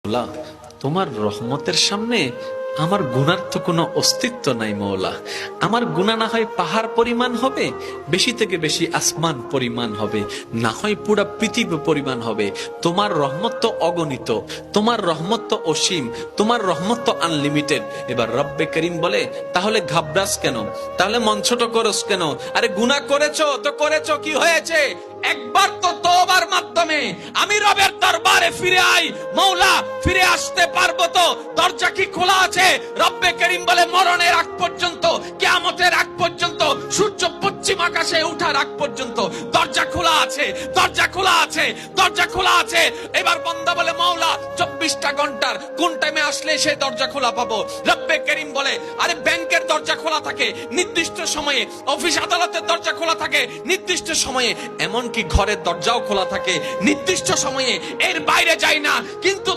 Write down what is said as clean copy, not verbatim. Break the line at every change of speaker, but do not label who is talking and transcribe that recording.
মৌলা, তোমার রহমতের সামনে আমার গুনার তো কোনো অস্তিত্ব নাই মৌলা। আমার গুনাহ না হয় পাহাড় পরিমাণ হবে, বেশি থেকে বেশি আসমান পরিমাণ হবে, না হয় পুরা পৃথিবী পরিমাণ হবে। তোমার রহমত তো অগণিত, তোমার রহমত তো অসীম, তোমার রহমত তো আনলিমিটেড। এবার রব্বে করিম বলে, তাহলে ঘাবড়াস কেন, তাহলে মন ছোট করস কেন? আরে গুনাহ করেছো তো করেছো, কি হয়েছে? একবার তো তওবার মাধ্যমে আমি রবের দরবারে ফিরে আই। মৌলা, ফিরে আসতে পারবো তো? দরজা কি খোলা আছে? রব্বে করিম বলে, মরণের আগ পর্যন্ত, কিয়ামতের আগ পর্যন্ত, সূর্য পশ্চিম আকাশে ওঠার আগ পর্যন্ত দরজা খোলা আছে, দরজা খোলা আছে, দরজা খোলা আছে। এবার বান্দা বলে, মৌলা 24টা ঘন্টার কোন টাইমে আসলে সেই দরজা খোলা পাবো? রব্বে করিম বলে, আরে ব্যাংকের দরজা খোলা থাকে নির্দিষ্ট সময়ে, অফিস আদালতের দরজা খোলা থাকে নির্দিষ্ট সময়ে, এমনকি ঘরের দরজাও খোলা থাকে নির্দিষ্ট সময়ে, এর বাইরে যায় না। কিন্তু